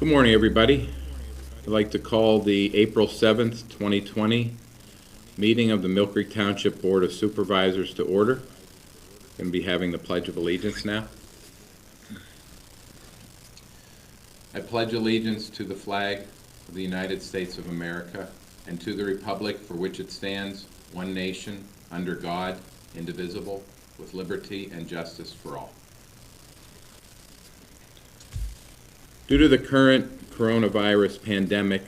Good morning, everybody. I'd like to call the April 7th, 2020 meeting of the Millcreek Township Board of Supervisors to order. Going to be having the Pledge of Allegiance now. I pledge allegiance to the flag of the United States of America and to the republic for which it stands, one nation, under God, indivisible, with liberty and justice for all. Due to the current coronavirus pandemic,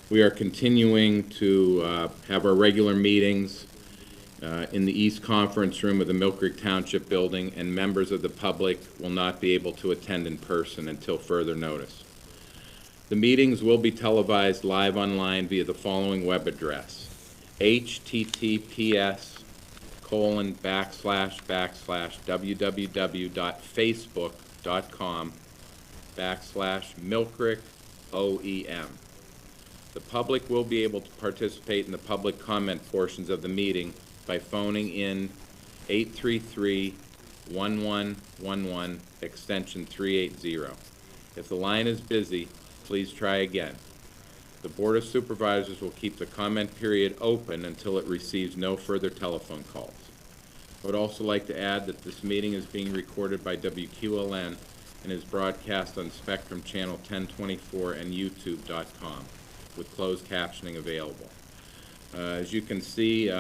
we are continuing to have our regular meetings in the East Conference Room of the Millcreek Township Building, and members of the public will not be able to attend in person until further notice. The meetings will be televised live online via the following web address: https://www.facebook.com/Millcreek-OEM. The public will be able to participate in the public comment portions of the meeting by phoning in 833-1111 extension 380. If the line is busy, please try again. The Board of Supervisors will keep the comment period open until it receives no further telephone calls. I would also like to add that this meeting is being recorded by WQLN and is broadcast on Spectrum Channel 1024 and YouTube.com with closed captioning available. As you can see,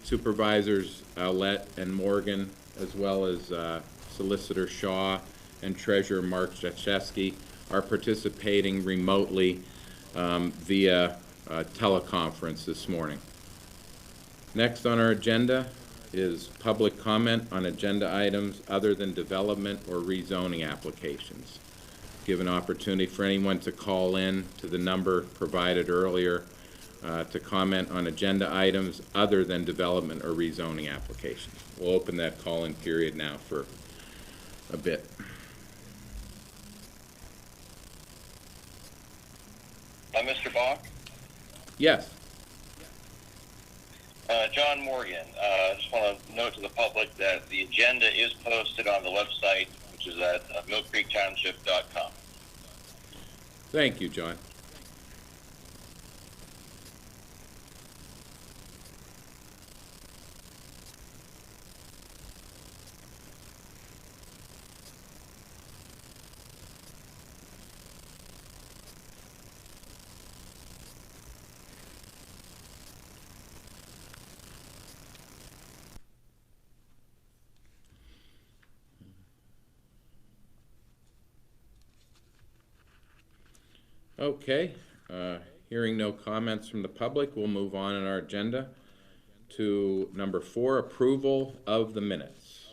Supervisors Owlett and Morgan, as well as Solicitor Shaw and Treasurer Mark Jachewski, are participating remotely via teleconference this morning. Next on our agenda is public comment on agenda items other than development or rezoning applications. Give an opportunity for anyone to call in to the number provided earlier to comment on agenda items other than development or rezoning applications. We'll open that call-in period now for a bit. Mr. Bach? Yes. John Morgan. I just want to note to the public that the agenda is posted on the website, which is at millcreektownship.com. Thank you, John. Okay, hearing no comments from the public, we'll move on in our agenda to number 4, approval of the minutes.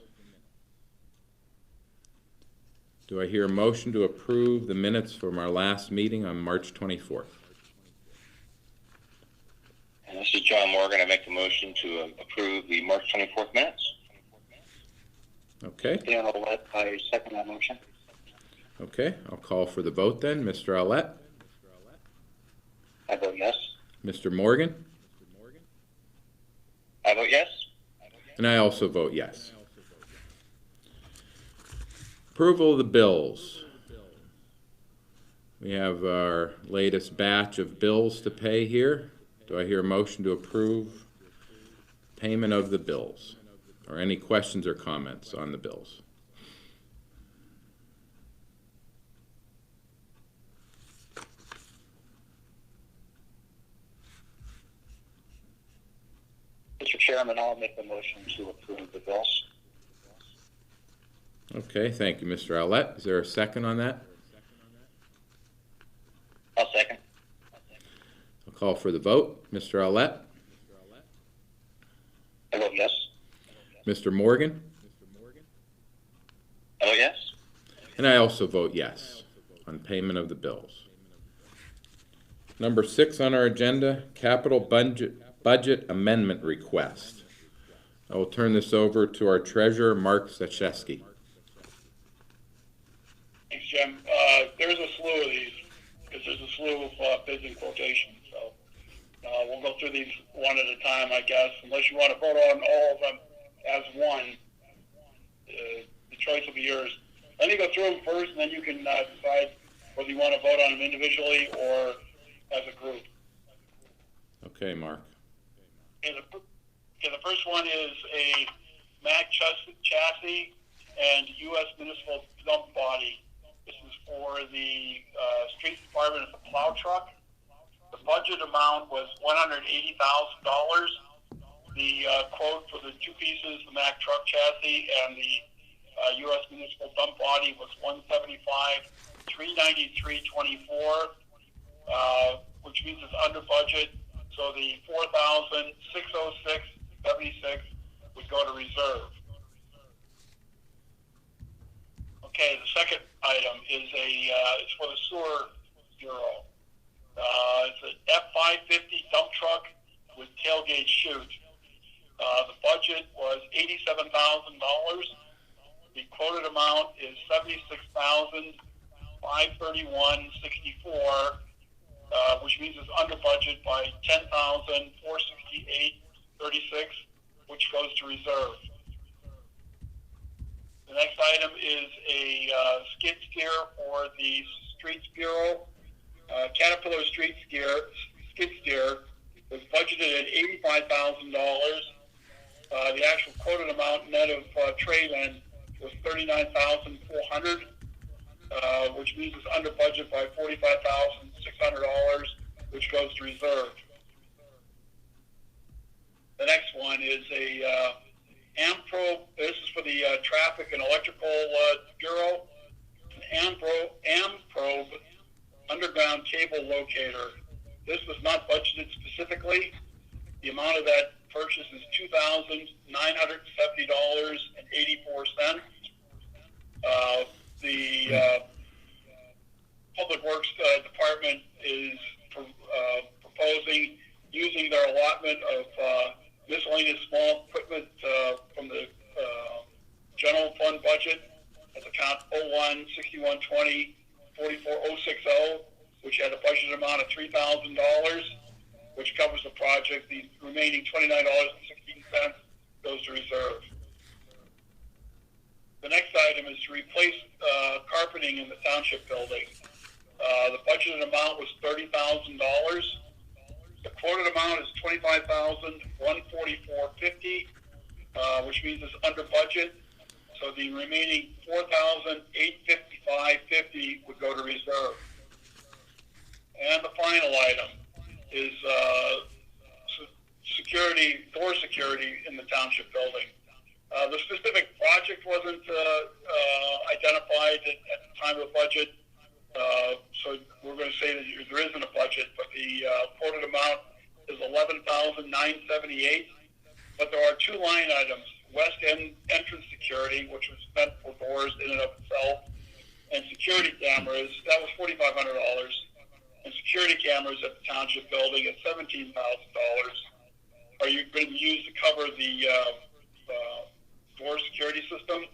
Do I hear a motion to approve the minutes from our last meeting on March 24th? And this is John Morgan. I make the motion to approve the March 24th minutes. Okay. Dan Owlett, I second that motion. Okay, I'll call for the vote then. Mr. Owlett? I vote yes. Mr. Morgan? I vote yes. And I also vote yes. Approval of the bills. We have our latest batch of bills to pay here. Do I hear a motion to approve payment of the bills? Or any questions or comments on the bills? Mr. Chairman, I'll make the motion to approve the bills. Okay, thank you, Mr. Owlett. Is there a second on that? I'll second. I'll call for the vote. Mr. Owlett? I vote yes. Mr. Morgan? I vote yes. And I also vote yes on payment of the bills. Number 6 on our agenda, capital budget amendment request. I will turn this over to our treasurer, Mark Jachewski. Thanks, Jim. There's a slew of these, because there's a slew of bids and quotations. So we'll go through these one at a time, I guess, unless you want to vote on all of them as one. The choice will be yours. Let me go through them first, and then you can decide whether you want to vote on them individually or as a group. Okay, Mark. Okay, the first one is a Mack chassis and U.S. municipal dump body. This is for the street department of the plow truck. The budget amount was $180,000. The quote for the two pieces, the Mack truck chassis and the U.S. municipal dump body, was $175,393.24, which means it's under budget. So the $4,606.76 would go to reserve. Okay, the second item is it's for the sewer bureau. It's an F-550 dump truck with tailgate chute. The budget was $87,000. The quoted amount is $76,531.64, which means it's under budget by $10,468.36, which goes to reserve. The next item is a skid steer for the Streets Bureau. Caterpillar skid steer was budgeted at $85,000. The actual quoted amount net of trade-in was $39,400, which means it's under budget by $45,600, which goes to reserve. The next one is a AmPro. This is for the Traffic and Electrical Bureau. An AmPro underground cable locator. This was not budgeted specifically. The amount of that purchase is $2,970.84. The Public Works Department is proposing using their allotment of miscellaneous small equipment from the general fund budget at account 01-6120-44060, which had a budget amount of $3,000, which covers the project. The remaining $29.16 goes to reserve. The next item is to replace carpeting in the township building. The budgeted amount was $30,000. The quoted amount is $25,144.50, which means it's under budget. So the remaining $4,855.50 would go to reserve. And the final item is door security in the township building. The specific project wasn't identified at the time of the budget, so we're going to say that there isn't a budget, but the quoted amount is $11,978. But there are two line items: west end entrance security, which was spent for doors in and of itself, and security cameras. That was $4,500, and security cameras at the township building at $17,000. Are you going to be used to cover the door security system?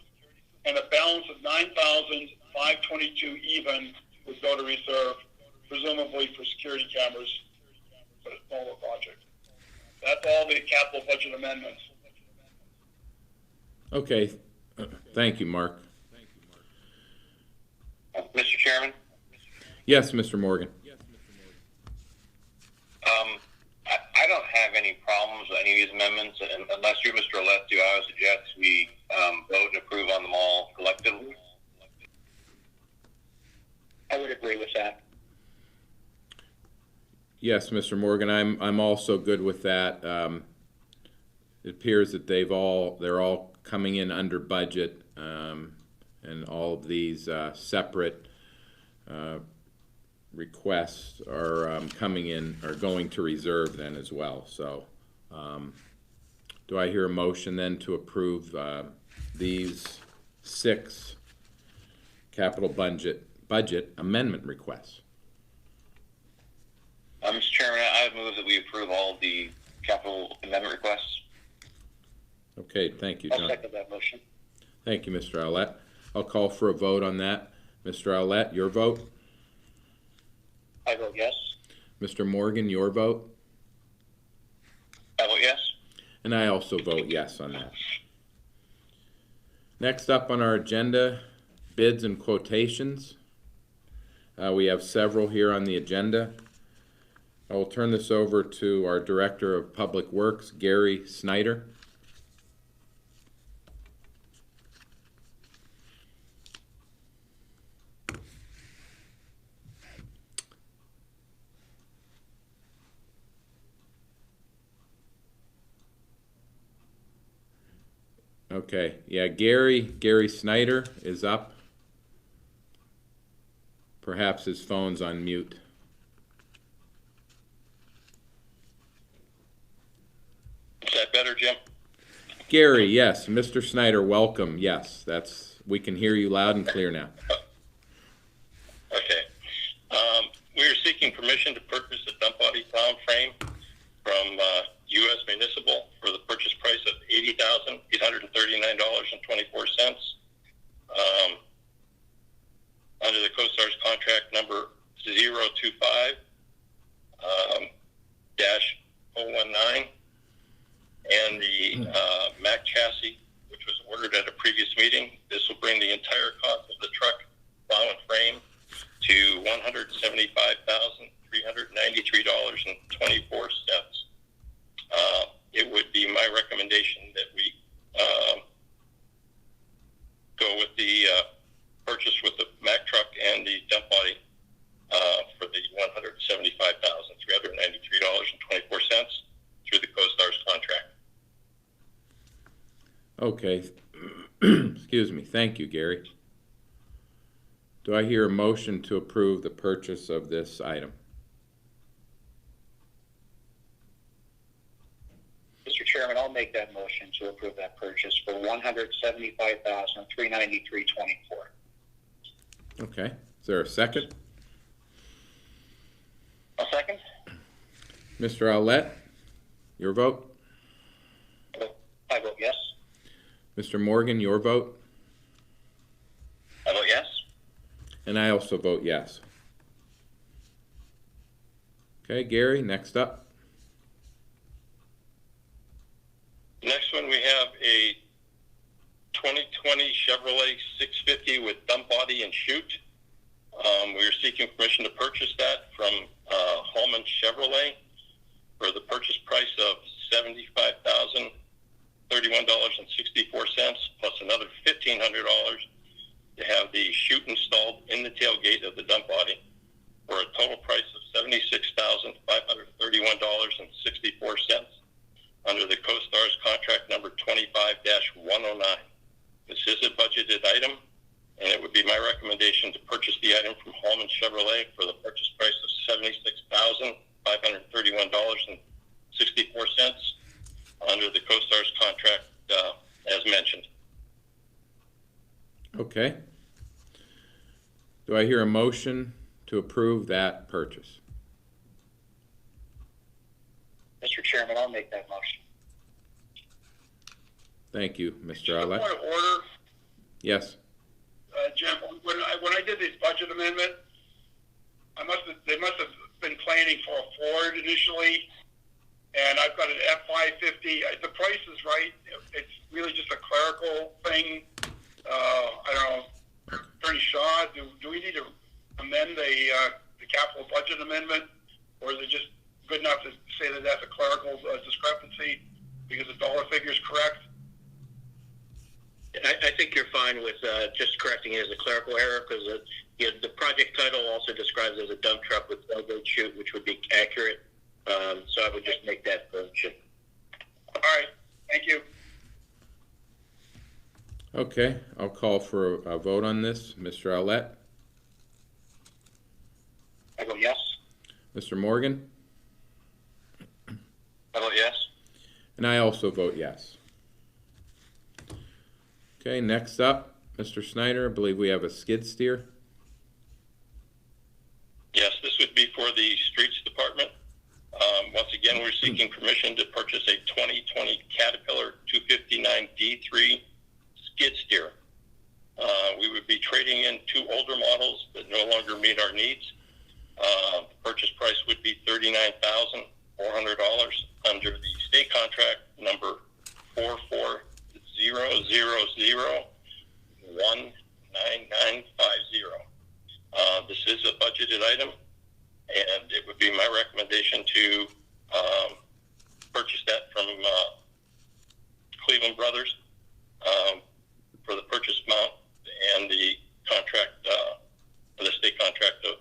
And a balance of $9,522 even would go to reserve, presumably for security cameras for a smaller project. That's all the capital budget amendments. Okay. Thank you, Mark. Mr. Chairman? Yes, Mr. Morgan. I don't have any problems with any of these amendments, and unless you, Mr. Ouellette, do, I would suggest we vote and approve on them all collectively. I would agree with that. Yes, Mr. Morgan, I'm also good with that. It appears that they're all coming in under budget, and all of these separate requests are going to reserve then as well. So do I hear a motion then to approve these 6 capital budget amendment requests? Mr. Chairman, I would move that we approve all the capital amendment requests. Okay, thank you, John. I'll second that motion. Thank you, Mr. Ouellette. I'll call for a vote on that. Mr. Ouellette, your vote? I vote yes. Mr. Morgan, your vote? I vote yes. And I also vote yes on that. Next up on our agenda, bids and quotations. We have several here on the agenda. I will turn this over to our Director of Public Works, Gary Snyder. Okay, yeah, Gary Snyder is up. Perhaps his phone's on mute. Is that better, Jim? Gary, yes. Mr. Snyder, welcome. Yes, we can hear you loud and clear now. Okay. We are seeking permission to purchase a dump body sound frame from U.S. Municipal for the purchase price of $80,839.24. Under the CoStar's contract number 025 -019, and the Mack chassis, which was ordered at a previous meeting. This will bring the entire cost of the truck, plow, and frame to $175,393.24. It would be my recommendation that we go with the purchase with the Mack truck and the dump body for the $175,393.24 through the CoStar's contract. Okay. Excuse me. Thank you, Gary. Do I hear a motion to approve the purchase of this item? Mr. Chairman, I'll make that motion to approve that purchase for $175,393.24. Okay. Is there a second? A second? Mr. Owlett, your vote? I vote yes. Mr. Morgan, your vote? I vote yes. And I also vote yes. Okay, Gary, next up. Next one, we have a 2020 Chevrolet 650 with dump body and chute. We are seeking permission to purchase that from Holman Chevrolet for the purchase price of $75,031.64 plus another $1,500 to have the chute installed in the tailgate of the dump body for a total price of $76,531.64 under the CoStar's contract number 25-109. This is a budgeted item, and it would be my recommendation to purchase the item from Holman Chevrolet for the purchase price of $76,531.64 under the CoStar's contract as mentioned. Okay. Do I hear a motion to approve that purchase? Mr. Chairman, I'll make that motion. Thank you, Mr. Just a Owlett. point of order, Yes. Jim, when I did this budget amendment, they must have been planning for a Ford initially, and I've got an F-550. The price is right. It's really just a clerical thing. I don't know, Attorney Shaw, do we need to amend the capital budget amendment, or is it just good enough to say that that's a clerical discrepancy because the dollar figure is correct? I think you're fine with just correcting it as a clerical error because the project title also describes it as a dump truck with tailgate chute, which would be accurate. So I would just make that correction. All right, thank you. Okay, I'll call for a vote on this. Mr. Owlett? I vote yes. Mr. Morgan? I vote yes. And I also vote yes. Okay, next up, Mr. Snyder, I believe we have a skid steer. Yes, this would be for the Streets Department. Once again, we're seeking permission to purchase a 2020 Caterpillar 259D3 skid steer. We would be trading in two older models that no longer meet our needs. The purchase price would be $39,400 under the state contract number 4400019950. This This is a budgeted item, and it would be my recommendation to purchase that from Cleveland Brothers for the purchase amount and the contract, the state contract of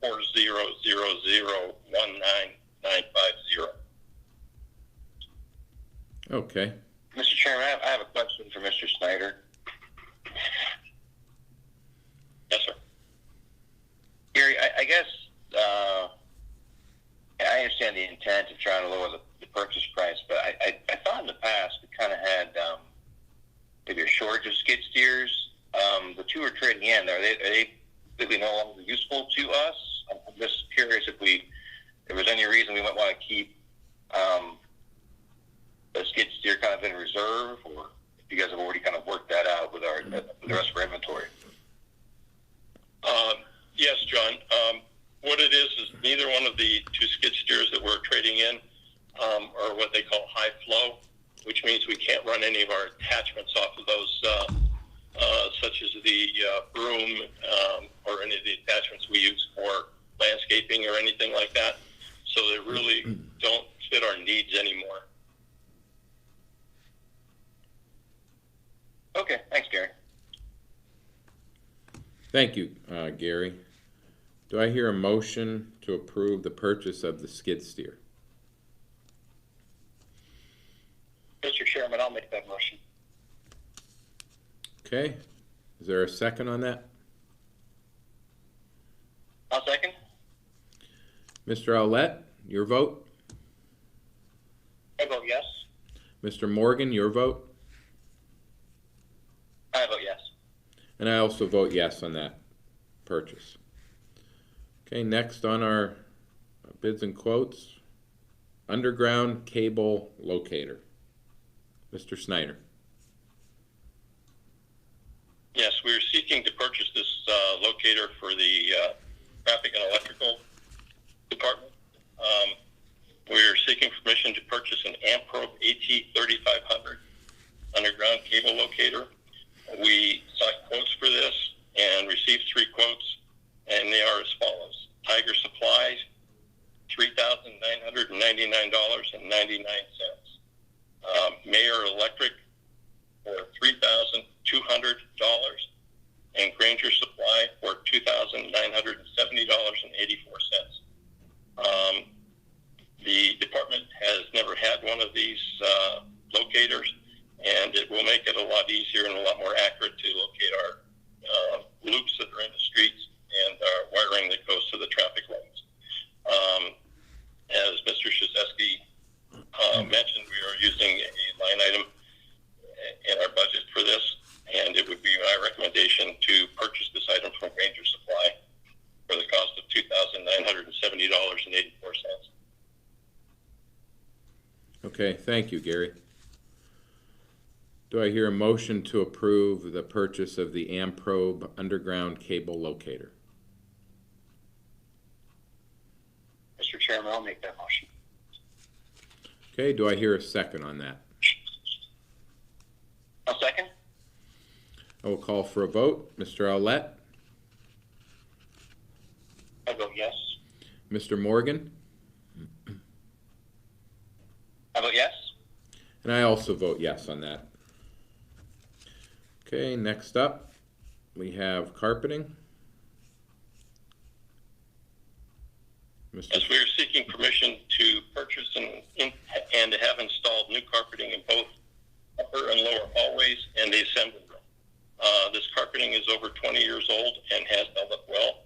400019950. Okay. Mr. Chairman, I have a question for Mr. Snyder. Yes, sir. Gary, I guess I understand the intent of trying to lower the purchase price, but I thought in the past we kind of had maybe a shortage of skid steers. The two we're trading in, are they completely no longer useful to us? I'm just curious if there was any reason we might want to keep the skid steer kind of in reserve, or if you guys have already kind of worked that out with the rest of our inventory. Yes, John. What it is neither one of the two skid steers that we're trading in are what they call high flow, which means we can't run any of our attachments off of those, such as the broom or any of the attachments we use for landscaping or anything like that. So they really don't fit our needs anymore. Okay, thanks, Gary. Thank you, Gary. Do I hear a motion to approve the purchase of the skid steer? Mr. Chairman, I'll make that motion. Okay. Is there a second on that? I'll second. Mr. Owlett, your vote? I vote yes. Mr. Morgan, your vote? I vote yes. And I also vote yes on that purchase. Okay, next on our bids and quotes, underground cable locator. Mr. Snyder. Yes, we're seeking to purchase this locator for the traffic and electrical department. We're seeking permission to purchase an Amprobe AT3500 underground cable locator. We sought quotes for this and received 3 quotes, and they are as follows. Tiger Supplies, $3,999.99. Mayor Electric for $3,200, and Granger Supply for $2,970.84. The department has never had one of these locators, and it will make it a lot easier and a lot more accurate to locate our loops that are in the streets and our wiring that goes to the traffic lights. As Mr. Shizeski mentioned, we are using a line item in our budget for this, and it would be my recommendation to purchase this item from Granger Supply for the cost of $2,970.84. Okay, thank you, Gary. Do I hear a motion to approve the purchase of the Amprobe underground cable locator? Mr. Chairman, I'll make that motion. Okay, do I hear a second on that? I'll second. I will call for a vote. Mr. Owlett? I vote yes. Mr. Morgan? I vote yes. And I also vote yes on that. Okay, next up, we have carpeting. As we are seeking permission to purchase and to have installed new carpeting in both upper and lower hallways and the assembly room. This carpeting is over 20 years old and has held up well,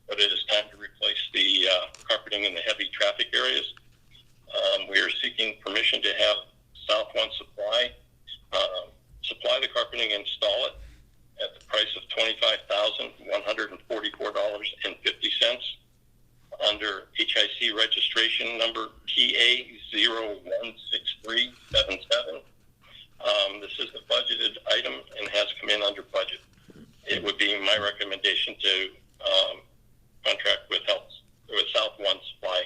but it is time to replace the carpeting in the heavy traffic areas. We are seeking permission to have South One Supply supply the carpeting and install it at the price of $25,144.50 under HIC registration number TA016377. This is a budgeted item and has come in under budget. It would be my recommendation to contract with South One Supply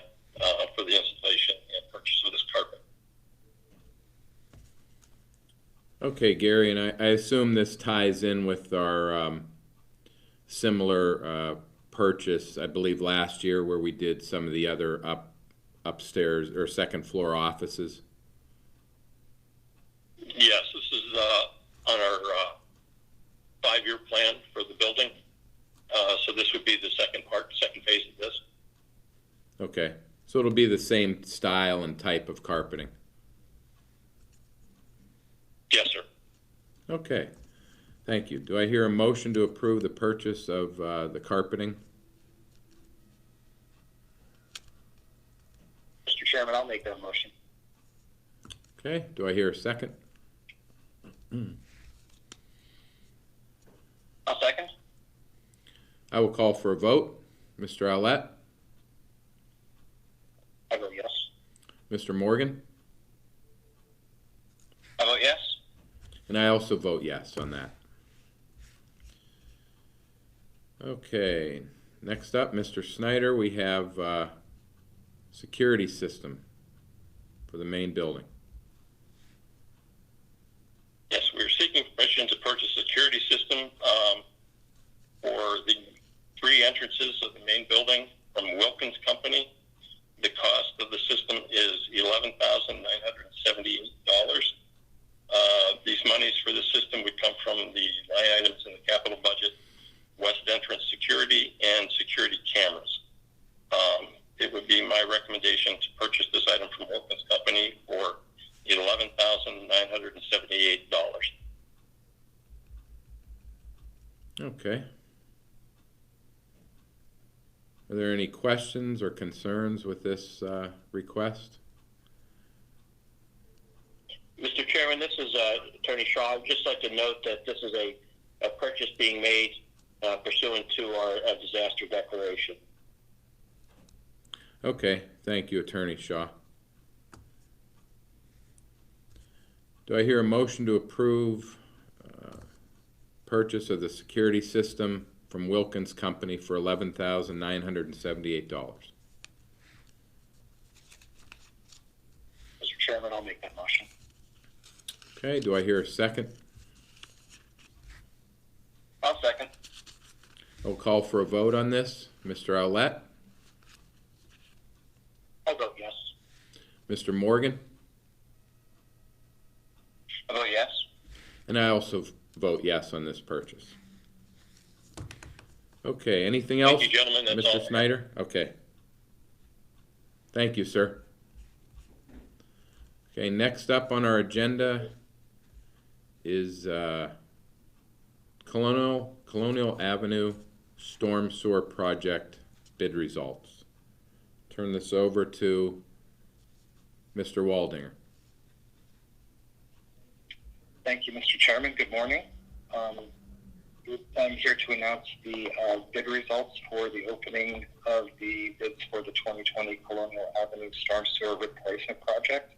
for the installation and purchase of this carpet. Okay, Gary, and I assume this ties in with our similar purchase, I believe, last year where we did some of the other upstairs or second floor offices? Yes, this is on our 5-year plan for the building. So this would be the second phase of this. Okay, so it'll be the same style and type of carpeting. Yes, sir. Okay, thank you. Do I hear a motion to approve the purchase of the carpeting? Mr. Chairman, I'll make that motion. Okay, do I hear a second? I'll second. I will call for a vote. Mr. Owlette? I vote yes. Mr. Morgan? I vote yes. And I also vote yes on that. Okay, next up, Mr. Snyder, we have security system for the main building. Yes, we're seeking permission to purchase a security system for the 3 entrances of the main building from Wilkins Company. The cost of the system is $11,978. These monies for the system would come from the line items in the capital budget, west entrance security, and security cameras. It would be my recommendation to purchase this item from Wilkins Company for $11,978. Okay. Are there any questions or concerns with this request? Mr. Chairman, this is Attorney Shaw. I'd just like to note that this is a purchase being made pursuant to our disaster declaration. Okay, thank you, Attorney Shaw. Do I hear a motion to approve purchase of the security system from Wilkins Company for $11,978? Mr. Chairman, I'll make that motion. Okay, do I hear a second? I'll second. I'll call for a vote on this. Mr. Owlette? I vote yes. Mr. Morgan? I vote yes. And I also vote yes on this purchase. Okay, anything else? Thank you, gentlemen. That's all. Mr. Snyder? Okay. Thank you, sir. Okay, next up on our agenda is Colonial Avenue Storm Sewer Project bid results. Turn this over to Mr. Waldinger. Thank you, Mr. Chairman. Good morning. I'm here to announce the bid results for the opening of the bids for the 2020 Colonial Avenue Storm Sewer Replacement Project.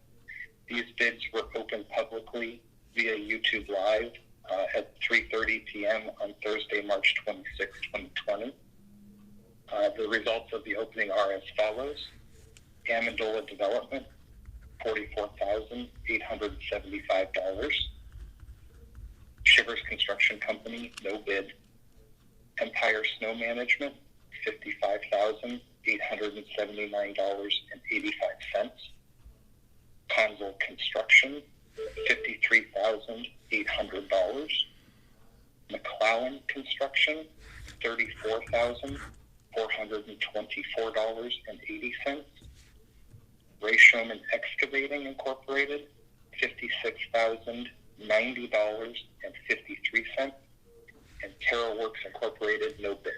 These bids were opened publicly via YouTube Live at 3:30 p.m. on Thursday, March 26, 2020. The results of the opening are as follows. Amendola Development, $44,875. Shivers Construction Company, no bid. Empire Snow Management, $55,879.85. Consul Construction, $53,800. McClellan Construction, $34,424.80. Ray Showman Excavating Incorporated, $56,090.53, and Terra Works Incorporated, no bid.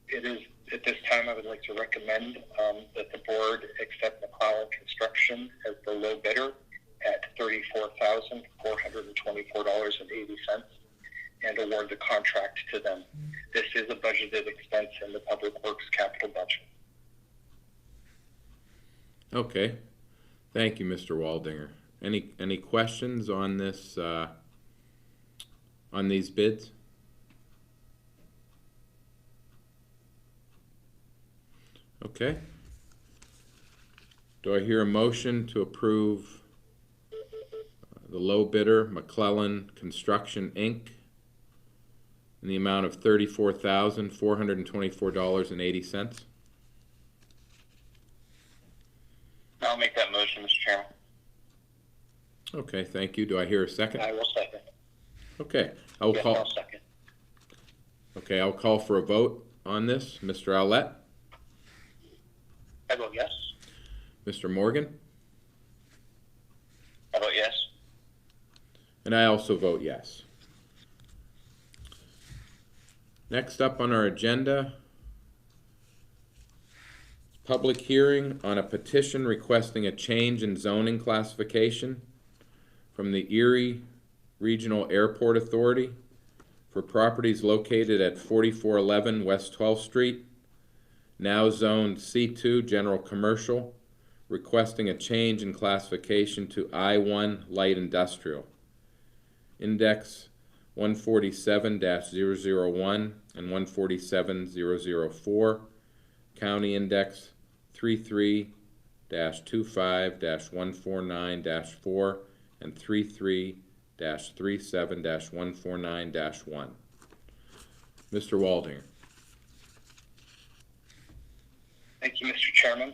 It is at this time I would like to recommend that the board accept McClellan Construction as the low bidder at $34,424.80 and award the contract to them. This is a budgeted expense in the Public Works capital budget. Okay, thank you, Mr. Waldinger. Any questions on this, on these bids? Okay. Do I hear a motion to approve the low bidder, McClellan Construction, Inc., in the amount of $34,424.80. I'll make that motion, Mr. Chairman. Okay, thank you. Do I hear a second? I will second. Okay, I'll Yes, call. I'll second. Okay, I'll call for a vote on this. Mr. Owlett? I vote yes. Mr. Morgan? I vote yes. And I also vote yes. Next up on our agenda, public hearing on a petition requesting a change in zoning classification from the Erie Regional Airport Authority for properties located at 4411 West 12th Street, now zoned C2 General Commercial, requesting a change in classification to I1 Light Industrial. Index 147-001 and 147-004, County Index 33-25-149-4 and 33-37-149-1. Mr. Waldinger. Thank you, Mr. Chairman.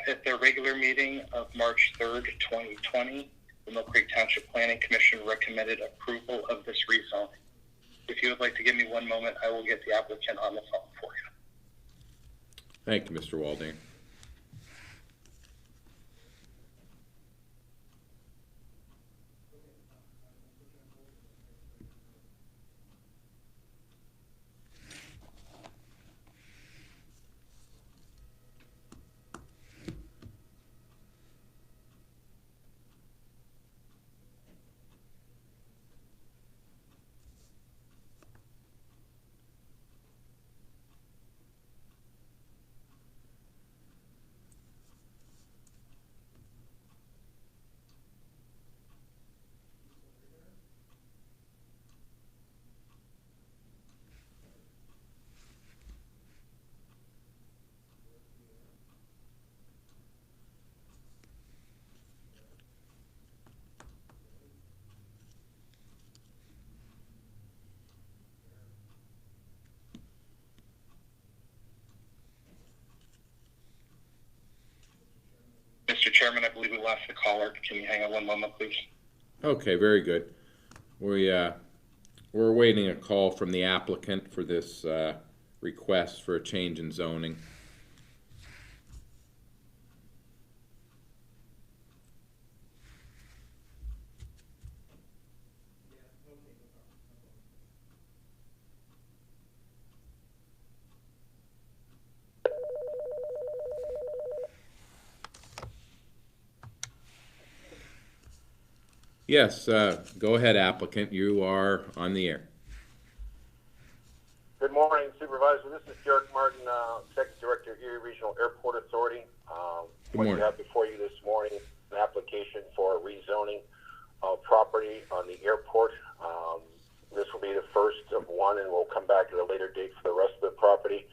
At their regular meeting of March 3rd, 2020, the Millcreek Township Planning Commission recommended approval of this rezoning. If you would like to give me one moment, I will get the applicant on the phone for you. Thank you, Mr. Waldinger. Mr. Chairman, I believe we lost the caller. Can you hang on one moment, please? Okay, very good. We're awaiting a call from the applicant for this request for a change in zoning. Yes, go ahead, applicant. You are on the air. Good morning, Supervisor. This is Derek Martin, Executive Director, Erie Regional Airport Authority. Good What morning. you have before you this morning, an application for rezoning of property on the airport. This will be the first of one, and we'll come back at a later date for the rest of the property.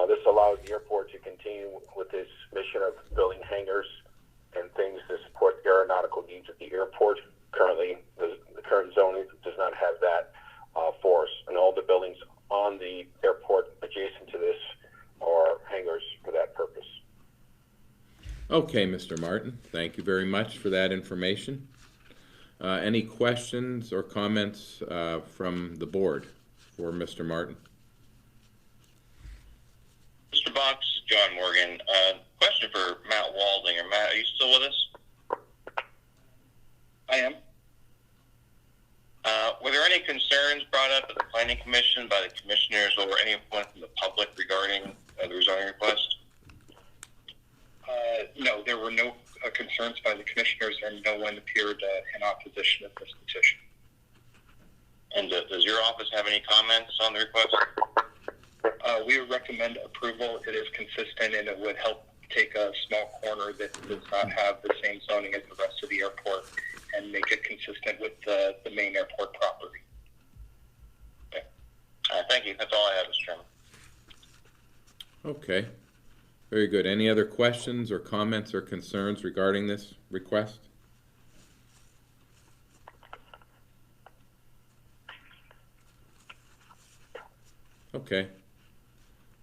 This allows the airport to continue with its mission of building hangars and things to support the aeronautical needs of the airport. Currently, the current zoning does not have that for us, and all the buildings on the airport adjacent to this are hangars for that purpose. Okay, Mr. Martin, thank you very much for that information. Any questions or comments from the board for Mr. Martin? Mr. Box, this is John Morgan. Question for Matt Waldinger. Matt, are you still with us? I am. Were there any concerns brought up at the Planning Commission by the commissioners or anyone from the public regarding the rezoning request? No, there were no concerns by the commissioners, and no one appeared in opposition to this petition. And does your office have any comments on the request? We would recommend approval. It is consistent, and it would help take a small corner that does not have the same zoning as the rest of the airport and make it consistent with the main airport property. Okay. Thank you. That's all I have, Mr. Chairman. Okay, very good. Any other questions or comments or concerns regarding this request? Okay.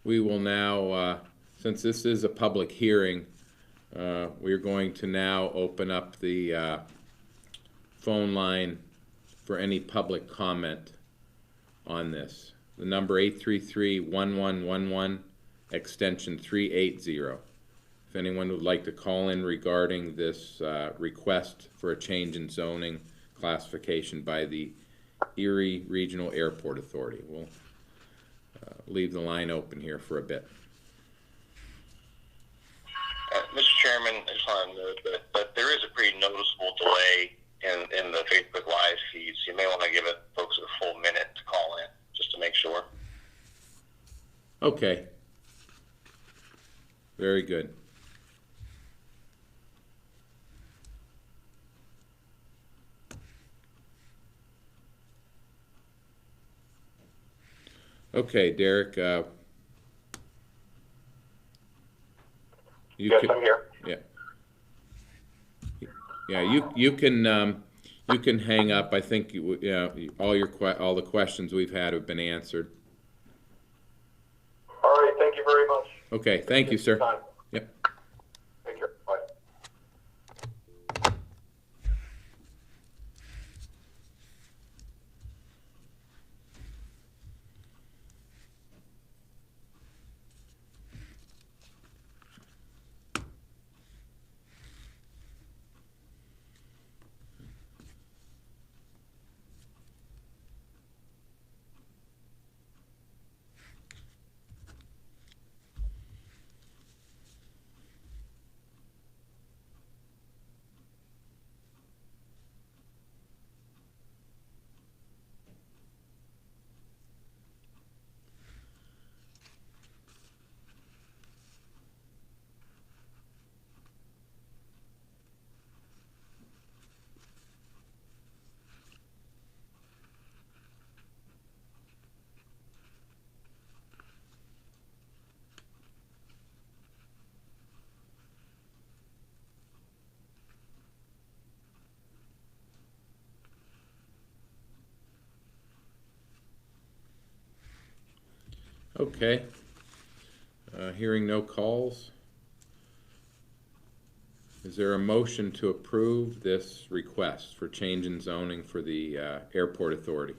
We will now, since this is a public hearing, we are going to now open up the phone line for any public comment on this. The number 833-1111, extension 380. If anyone would like to call in regarding this request for a change in zoning classification by the Erie Regional Airport Authority. We'll leave the line open here for a bit. Mr. Chairman, I just want to note that there is a pretty noticeable delay in the Facebook Live feed, so you may want to give folks a full minute to call in, just to make sure. Okay. Very good. Okay, Derek. Yes, I'm here. Yeah. Yeah, you can hang up. I think all the questions we've had have been answered. All right, thank you very much. Okay, thank you, sir. Time. Yep. Take care. Bye. Okay. Hearing no calls. Is there a motion to approve this request for change in zoning for the Airport Authority?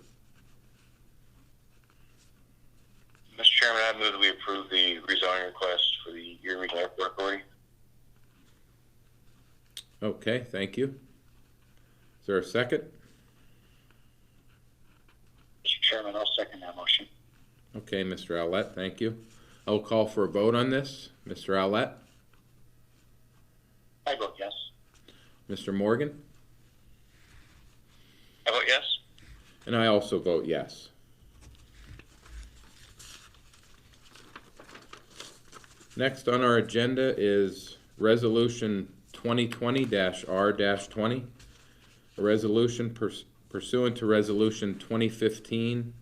Mr. Chairman, I move that we approve the rezoning request for the Erie Regional Airport Authority. Okay, thank you. Is there a second? Mr. Chairman, I'll second that motion. Okay, Mr. Owlett, thank you. I'll call for a vote on this. Mr. Owlett? I vote yes. Mr. Morgan? I vote yes. And I also vote yes. Next on our agenda is Resolution 2020-R-20, a resolution pursuant to Resolution 2015-R-20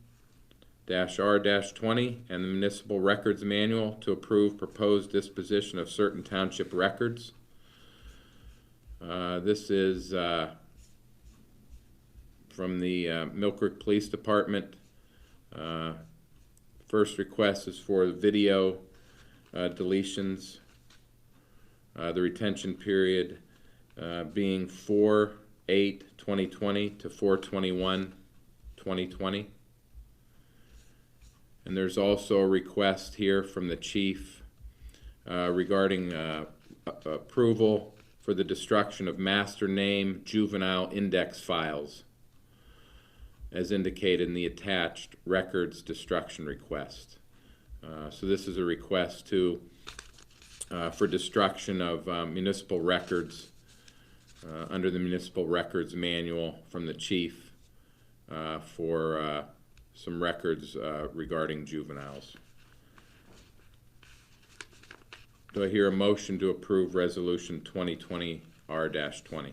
and the Municipal Records Manual to approve proposed disposition of certain township records. This is from the Millcreek Police Department. First request is for video deletions. The retention period being 4/8/2020 to 4/21/2020. And there's also a request here from the chief regarding approval for the destruction of master name juvenile index files as indicated in the attached records destruction request. So this is a request for destruction of municipal records under the Municipal Records Manual from the chief for some records regarding juveniles. Do I hear a motion to approve Resolution 2020-R-20?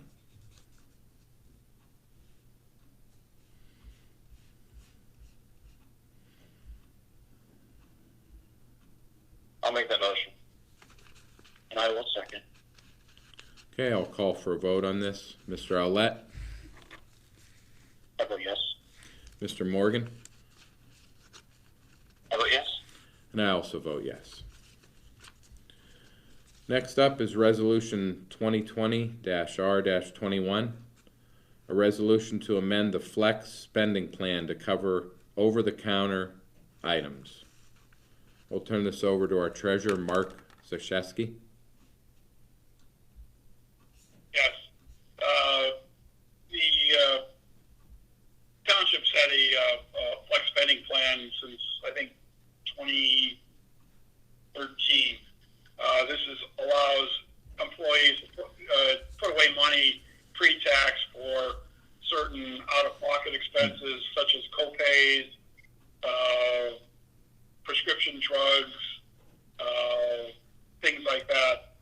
I'll make that motion. And I will second. Okay, I'll call for a vote on this. Mr. Owlett? I vote yes. Mr. Morgan? I vote yes. And I also vote yes. Next up is Resolution 2020-R-21, a resolution to amend the flex spending plan to cover over-the-counter items. We'll turn this over to our treasurer, Mark Zaszewski. Yes. The township's had a flex spending plan since, I think, 2013. This allows employees to put away money pre-tax for certain out-of-pocket expenses such as co-pays, prescription drugs, things like that.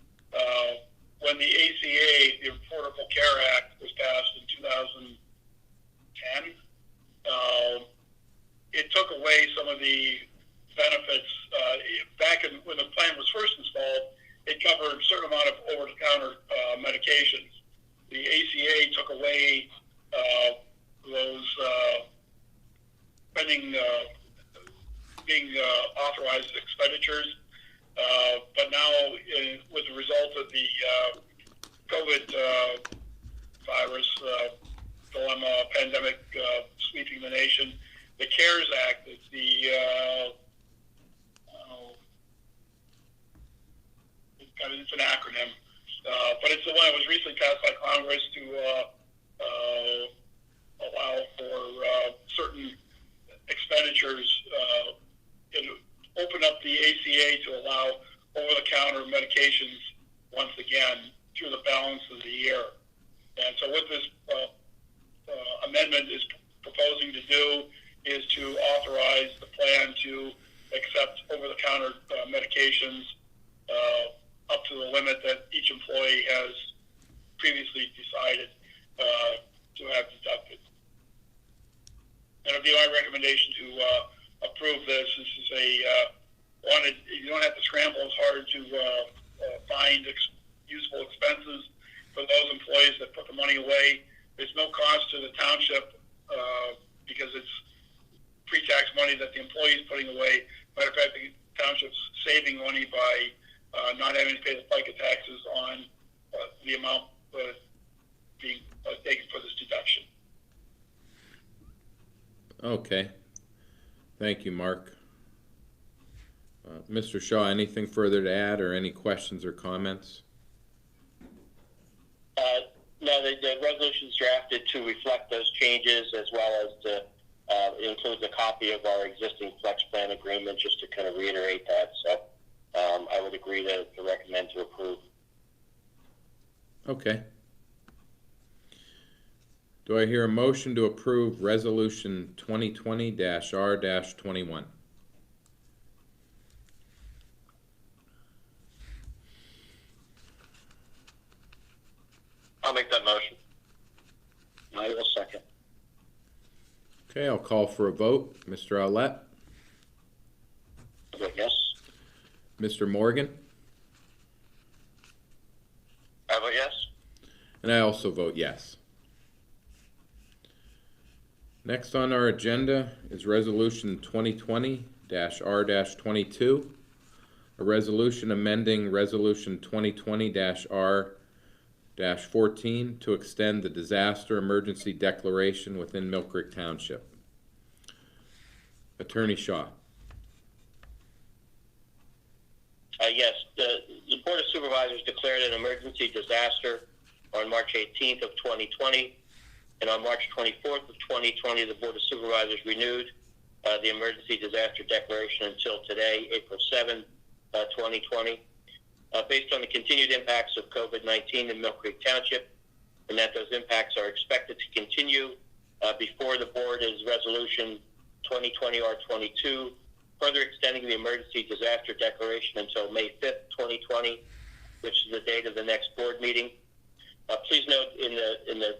When the ACA, the Affordable Care Act, was passed in 2010, it took away some of the benefits. When the plan was first installed, it covered a certain amount of over-the-counter medications. The ACA took away those spending being authorized expenditures, but now with the result of the COVID virus dilemma pandemic sweeping the nation, the CARES Act is it's an acronym, but it's the one that was recently passed by Congress to allow for certain expenditures and open up the ACA to allow over-the-counter medications once again through the balance of the year. And so what this amendment is proposing to do is to authorize the plan to accept over-the-counter medications up to the limit that each employee has previously decided to have deducted. And it'll be my recommendation to approve this. This is you don't have to scramble as hard to find useful expenses for those employees that put the money away. There's no cost to the township because it's pre-tax money that the employee is putting away. Matter of fact, the township's saving money by not having to pay the FICA taxes on the amount being taken for this deduction. Okay. Thank you, Mark. Mr. Shaw, anything further to add or any questions or comments? No, the resolution's drafted to reflect those changes as well as to it includes a copy of our existing flex plan agreement just to kind of reiterate that. So I would agree to recommend to approve. Okay. Do I hear a motion to approve Resolution 2020-R-21? I'll make that motion. I will second. Okay, I'll call for a vote. Mr. Ouellette? I vote yes. Mr. Morgan? I vote yes. And I also vote yes. Next on our agenda is Resolution 2020-R-22, a resolution amending Resolution 2020-R-14 to extend the disaster emergency declaration within Millcreek Township. Attorney Shaw. Yes, the Board of Supervisors declared an emergency disaster on March 18th of 2020, and on March 24th of 2020, the Board of Supervisors renewed the emergency disaster declaration until today, April 7, 2020. Based on the continued impacts of COVID-19 in Millcreek Township, and that those impacts are expected to continue before the Board is Resolution 2020-R-22, further extending the emergency disaster declaration until May 5th, 2020, which is the date of the next board meeting. Please note in the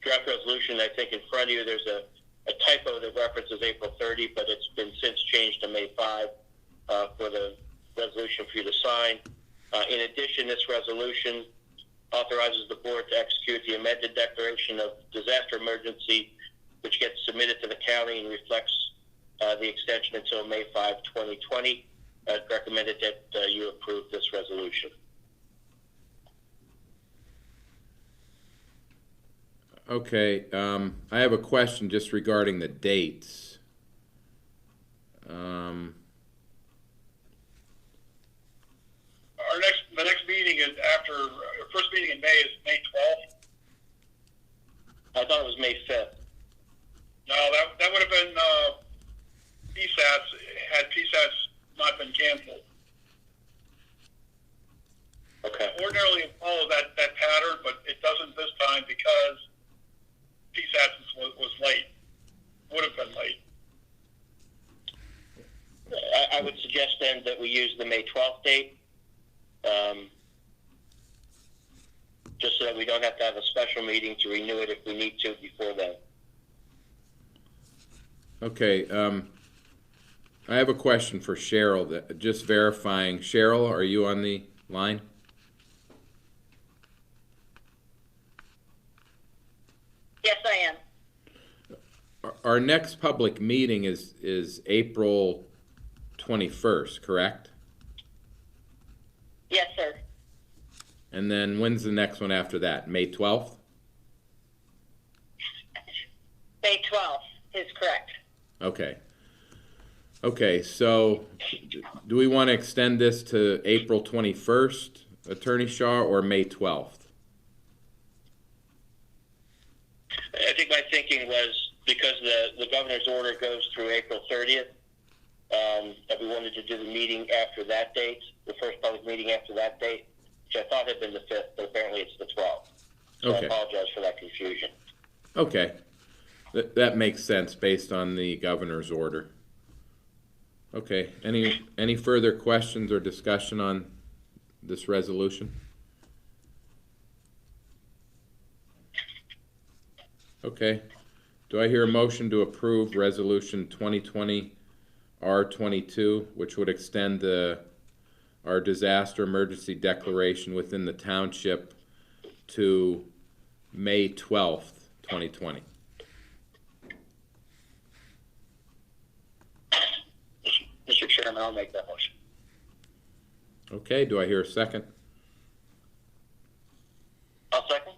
draft resolution, I think in front of you, there's a typo that references April 30, but it's been since changed to May 5 for the resolution for you to sign. In addition, this resolution authorizes the board to execute the amended declaration of disaster emergency, which gets submitted to the county and reflects the extension until May 5, 2020. recommended that you approve this resolution. Okay, I have a question just regarding the dates. The next meeting is after, first meeting in May is May 12th. I thought it was May 5th. No, that would have been PSATs, had PSATs not been canceled. Okay. Ordinarily it follows that pattern, but it doesn't this time because PSATs was late. Would have been late. I would suggest then that we use the May 12th date, just so that we don't have to have a special meeting to renew it if we need to before then. Okay, I have a question for Cheryl, just verifying. Cheryl, are you on the line? Yes, I am. Our next public meeting is April 21st, correct? Yes, sir. And then when's the next one after that? May 12th? May 12th is correct. Okay. Okay, so do we want to extend this to April 21st, Attorney Shaw, or May 12th? I think my thinking was because the governor's order goes through April 30th, that we wanted to do the meeting after that date, the first public meeting after that date, which I thought had been the 5th, but apparently it's the 12th. So Okay. I apologize for that confusion. Okay. That makes sense based on the governor's order. Okay, any further questions or discussion on this resolution? Okay, do I hear a motion to approve Resolution 2020 R22, which would extend our disaster emergency declaration within the township to May 12th, 2020? Mr. Chairman, I'll make that motion. Okay, do I hear a second? I'll second.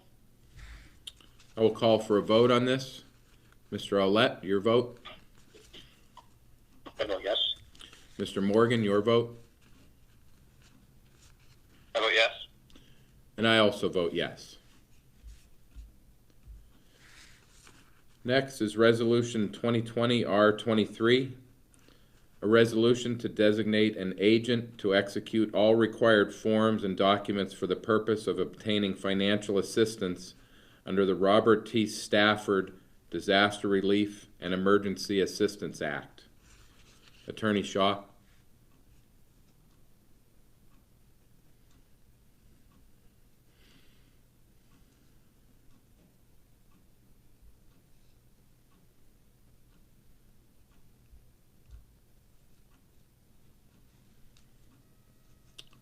I will call for a vote on this. Mr. Olet, your vote. I vote yes. Mr. Morgan, your vote. I vote yes. And I also vote yes. Next is Resolution 2020 R23, a resolution to designate an agent to execute all required forms and documents for the purpose of obtaining financial assistance under the Robert T. Stafford Disaster Relief and Emergency Assistance Act. Attorney Shaw.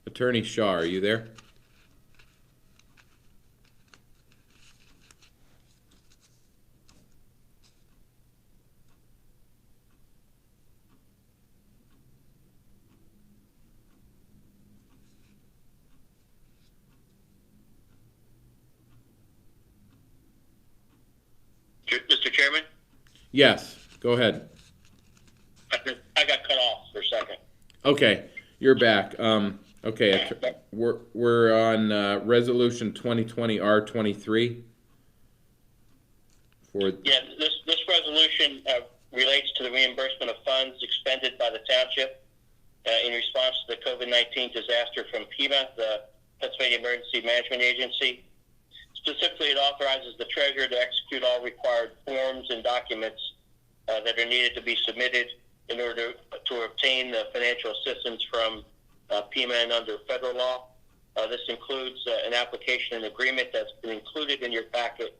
Attorney Shaw, are you there? Mr. Chairman? Yes, go ahead. I got cut off for a second. Okay, you're back. Okay, we're on Resolution 2020 R23. Yeah, this resolution relates to the reimbursement of funds expended by the township in response to the COVID-19 disaster from PEMA, the Pennsylvania Emergency Management Agency. Specifically, it authorizes the treasurer to execute all required forms and documents that are needed to be submitted in order to obtain the financial assistance from PEMA and under federal law. This includes an application and agreement that's been included in your packet,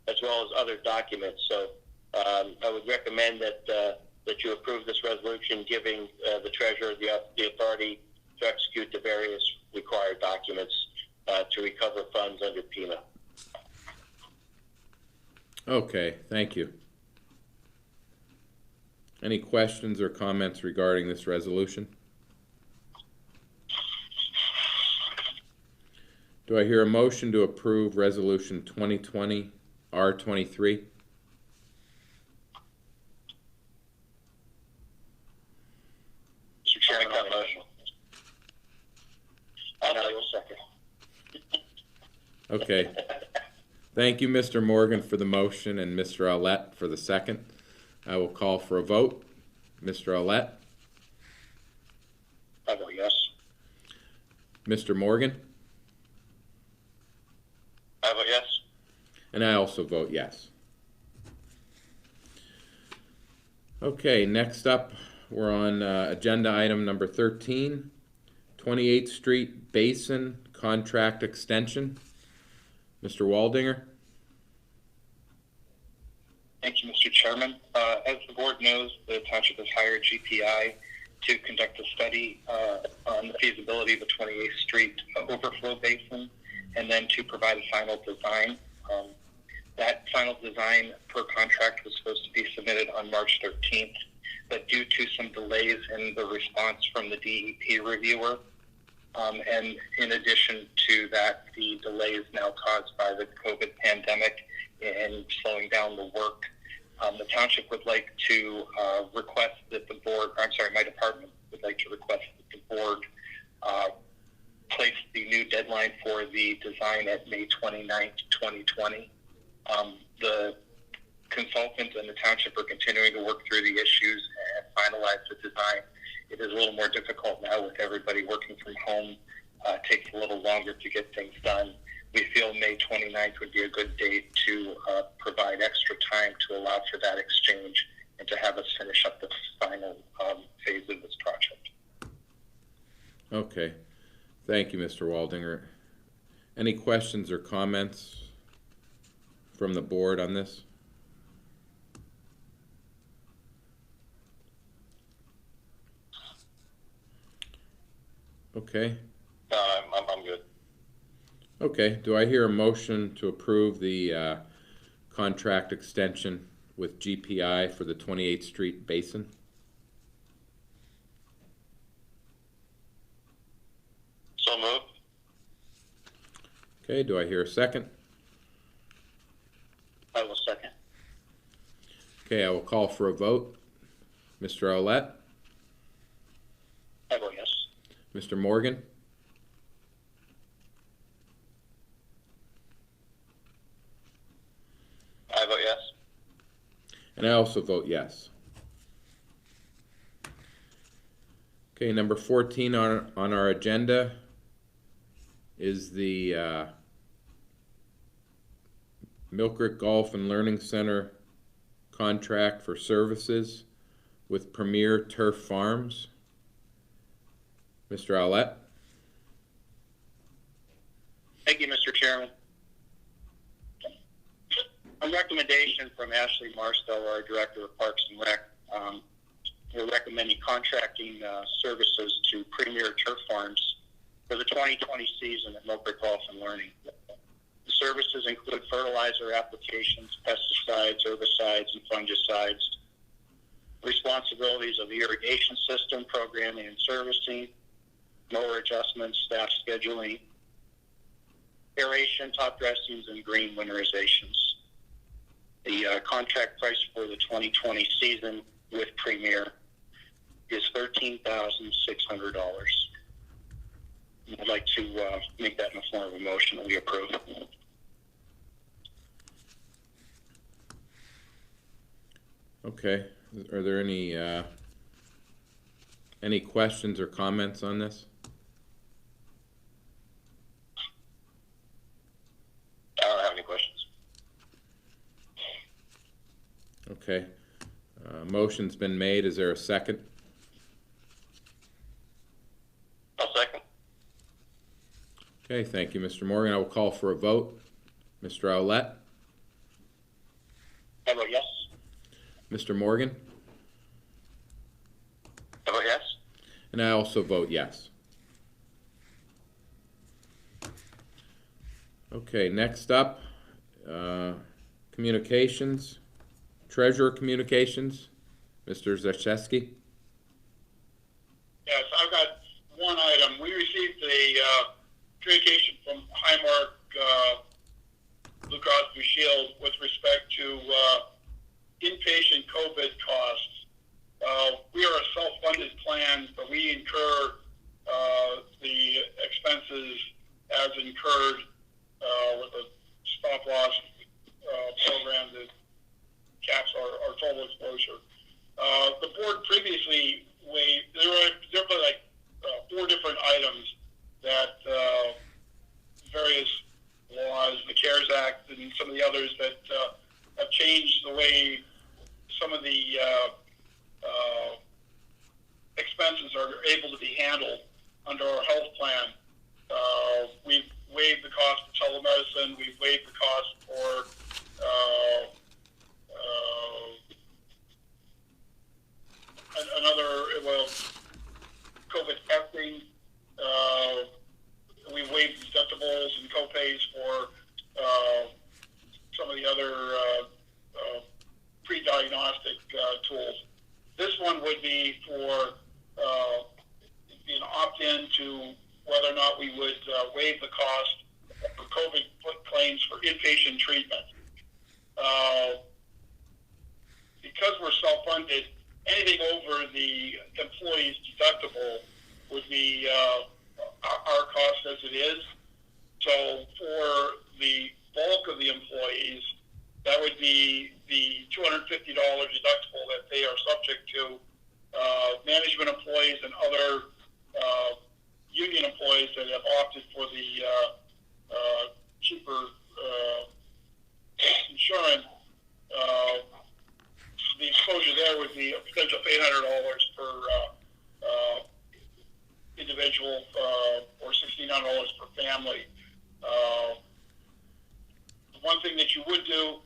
as well as other documents. So I would recommend that you approve this resolution, giving the treasurer the authority to execute the various required documents to recover funds under PEMA. Okay, thank you. Any questions or comments regarding this resolution? Do I hear a motion to approve Resolution 2020 R23? Mr. Chairman, I'll make that motion. and I will second. Okay. Thank you, Mr. Morgan, for the motion and Mr. Aulette for the second. I will call for a vote. Mr. Aulette? I vote yes. Mr. Morgan? I vote yes. And I also vote yes. Okay, next up, we're on agenda item number 13, 28th Street Basin Contract Extension. Mr. Waldinger? Thank you, Mr. Chairman. As the board knows, the township has hired GPI to conduct a study on the feasibility of the 28th Street overflow basin, and then to provide a final design. That final design per contract was supposed to be submitted on March 13th, but due to some delays in the response from the DEP reviewer, and in addition to that, the delay is now caused by the COVID pandemic and slowing down the work. The township would like to request that the board, my department would like to request that the board place the new deadline for the design at May 29th, 2020. The consultant and the township are continuing to work through the issues and finalize the design. It is a little more difficult now with everybody working from home. It takes a little longer to get things done. We feel May 29th would be a good date to provide extra time to allow for that exchange and to have us finish up the final phase of this project. Okay. Thank you, Mr. Waldinger. Any questions or comments from the board on this? Okay. No, I'm good. Okay. Do I hear a motion to approve the contract extension with GPI for the 28th Street Basin? So moved. Okay. Do I hear a second? I will second. Okay. I will call for a vote. Mr. Aulette? I vote yes. Mr. Morgan? I vote yes. And I also vote yes. Okay, number 14 on our agenda is the Millcreek Golf and Learning Center contract for services with Premier Turf Farms. Mr. Aulette? Thank you, Mr. Chairman. On recommendation from Ashley Marstow, our Director of Parks and Rec, we're recommending contracting services to Premier Turf Farms for the 2020 season at Millcreek Golf and Learning. The services include fertilizer applications, pesticides, herbicides, and fungicides, responsibilities of the irrigation system, programming and servicing, mower adjustments, staff scheduling, aeration, top dressings, and green winterizations. The contract price for the 2020 season with Premier is $13,600. I'd like to make that in the form of a motion that we approve. Okay. Are there any questions or comments on this? I don't have any questions. Okay. Motion's been made. Is there a second? I'll second. Okay, thank you, Mr. Morgan. I will call for a vote. Mr. Aulette? I vote yes. Mr. Morgan? I vote yes. And I also vote yes. Okay, next up, communications. Treasurer Communications, Mr. Zaszewski. Yes, I've got one item. We received a communication from Highmark, Blue Cross Blue Shield with respect to inpatient COVID costs. We are a self-funded plan, but we incur the expenses as incurred with a stop-loss program that caps our total exposure. The board previously waived, there were like 4 different items that various laws, the CARES Act, and some of the others that have changed the way some of the expenses are able to be handled under our health plan. We've waived the cost of telemedicine. We've waived the cost for COVID testing. We waived deductibles and copays for some of the other pre-diagnostic tools. This one would be for an opt-in to whether or not we would waive the cost for COVID claims for inpatient treatment. Because we're self-funded, anything over the employee's deductible would be our cost as it is. So for the bulk of the employees, that would be the $250 deductible that they are subject to. Management employees and other union employees that have opted for the cheaper insurance, the exposure there would be a potential $800 per individual or $1,600 per family. One thing that you would do,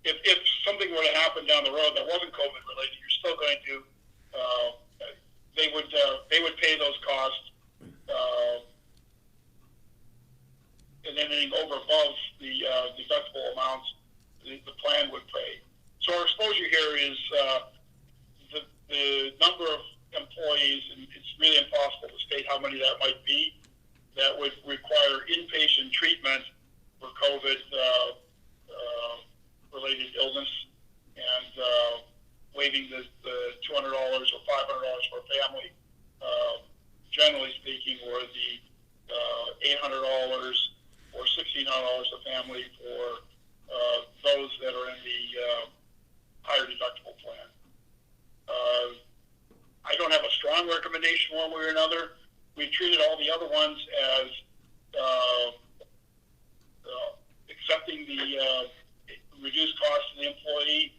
if something were to happen down the road that wasn't COVID related, you're still going to they would pay those costs, and anything over above the deductible amounts, the plan would pay. So our exposure here is the number of employees, and it's really impossible to state how many that might be, that would require inpatient treatment for COVID related illness, and waiving the $200 or $500 per family, generally speaking, or the $800 or $1,600 a family for those that are in the higher deductible plan. I don't have a strong recommendation one way or another. We've treated all the other ones as accepting the reduced cost to the employee.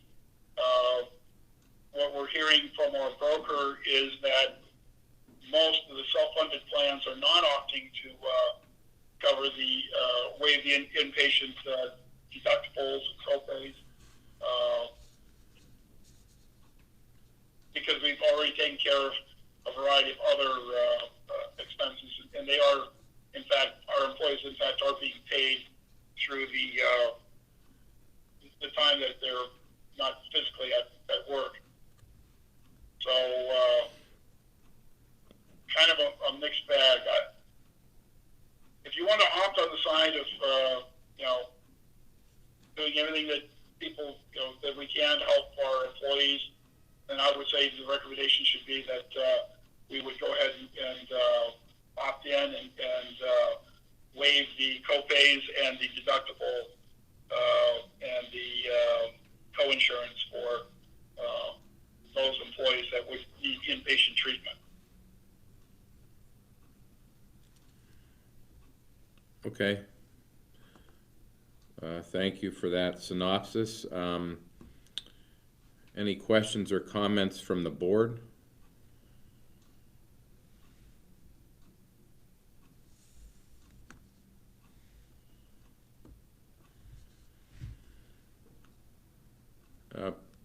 What we're hearing from our broker is that most of the self-funded plans are not opting to cover the waive the inpatient deductibles and copays, because we've already taken care of a variety of other expenses, and they are, in fact, our employees, in fact, are being paid through the time that they're not physically at work. So, kind of a mixed bag. If you want to opt on the side of, doing everything that people, that we can to help our employees, then I would say the recommendation should be that we would go ahead and opt in and waive the copays and the deductible and the co-insurance for those employees that would need inpatient treatment. Okay. Thank you for that synopsis. Any questions or comments from the board?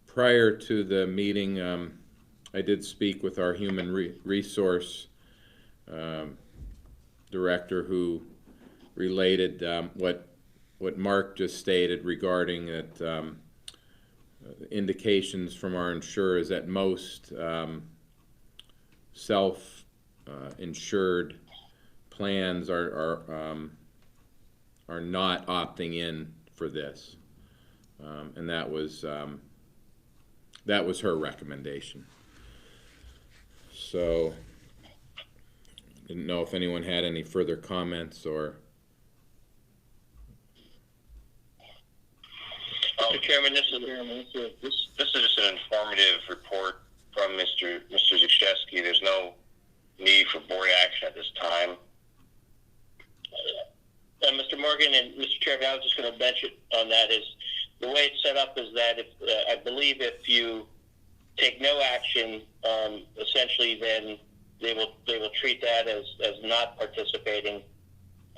Prior to the meeting, I did speak with our human resource director, who related what Mark just stated regarding that indications from our insurers that most insured plans are not opting in for this, and that was her recommendation. So, didn't know if anyone had any further comments or. Chairman, this is just an informative report from Mr. Zachewski. There's no need for board action at this time. Mr. Morgan and Mr. Chairman, I was just going to mention on that is the way it's set up is that if, I believe if you take no action, essentially then they will treat that as not participating.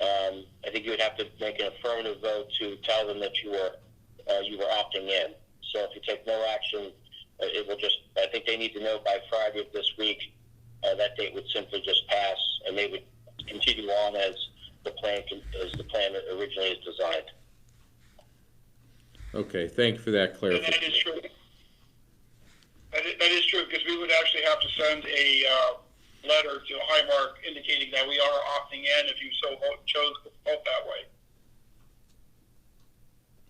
I think you would have to make an affirmative vote to tell them that you were opting in. So if you take no action, it will just, I think they need to know by Friday of this week, that date would simply just pass and they would continue on as the plan originally is designed. Okay, thank you for that clarification. That is true. That is true, because we would actually have to send a letter to Highmark indicating that we are opting in if you so chose to vote that way.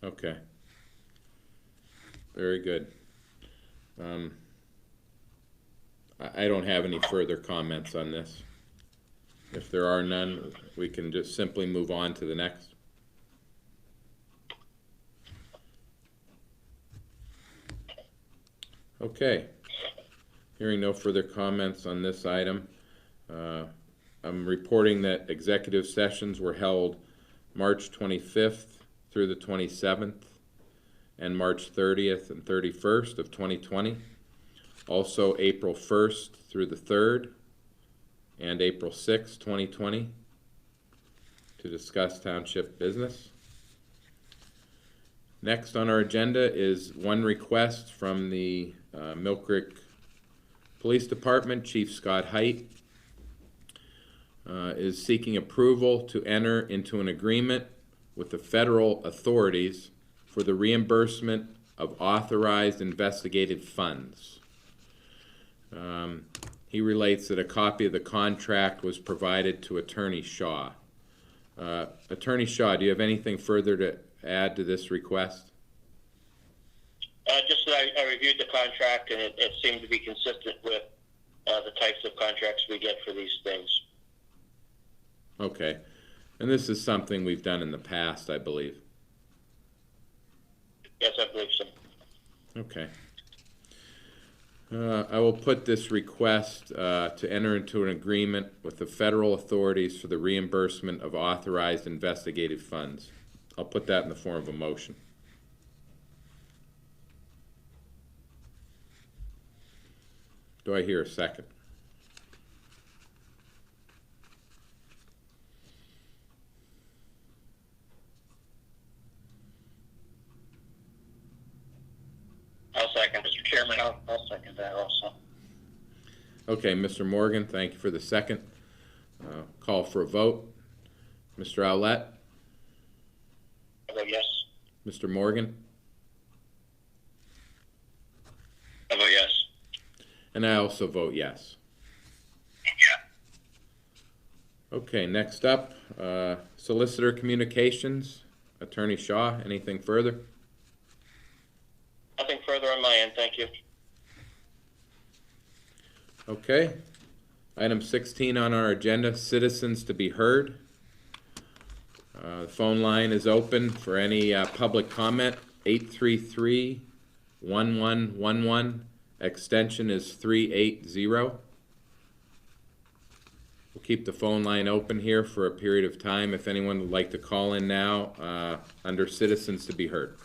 Okay. Very good. I don't have any further comments on this. If there are none, we can just simply move on to the next. Okay. Hearing no further comments on this item, I'm reporting that executive sessions were held March 25th through the 27th and March 30th and 31st of 2020. Also April 1st through the 3rd and April 6th, 2020 to discuss township business. Next on our agenda is one request from the Millcreek Police Department. Chief Scott Height is seeking approval to enter into an agreement with the federal authorities for the reimbursement of authorized investigative funds. He relates that a copy of the contract was provided to Attorney Shaw. Attorney Shaw, do you have anything further to add to this request? Just that I reviewed the contract and it seemed to be consistent with the types of contracts we get for these things. Okay. And this is something we've done in the past, I believe. Yes, I believe so. Okay. I will put this request to enter into an agreement with the federal authorities for the reimbursement of authorized investigative funds. I'll put that in the form of a motion. Do I hear a second? I'll second, Mr. Chairman. I'll second that also. Okay, Mr. Morgan, thank you for the second. Call for a vote. Mr. Owlett? I vote yes. Mr. Morgan? I vote yes. And I also vote yes. Yeah. Okay, next up, Solicitor Communications. Attorney Shaw, anything further? Nothing further on my end, thank you. Okay. Item 16 on our agenda, citizens to be heard. The phone line is open for any public comment. 833-1111. Extension is 380. We'll keep the phone line open here for a period of time if anyone would like to call in now under citizens to be heard.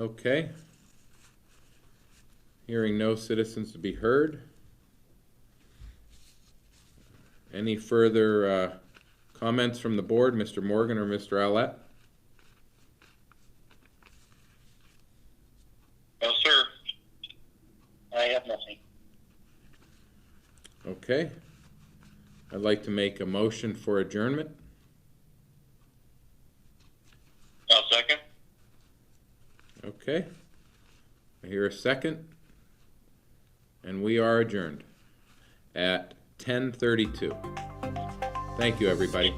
Okay. Hearing no citizens to be heard. Any further comments from the board, Mr. Morgan or Mr. Allett? No, sir. I have nothing. Okay. I'd like to make a motion for adjournment. I'll second. Okay. I hear a second. And we are adjourned at 10:32. Thank you, everybody.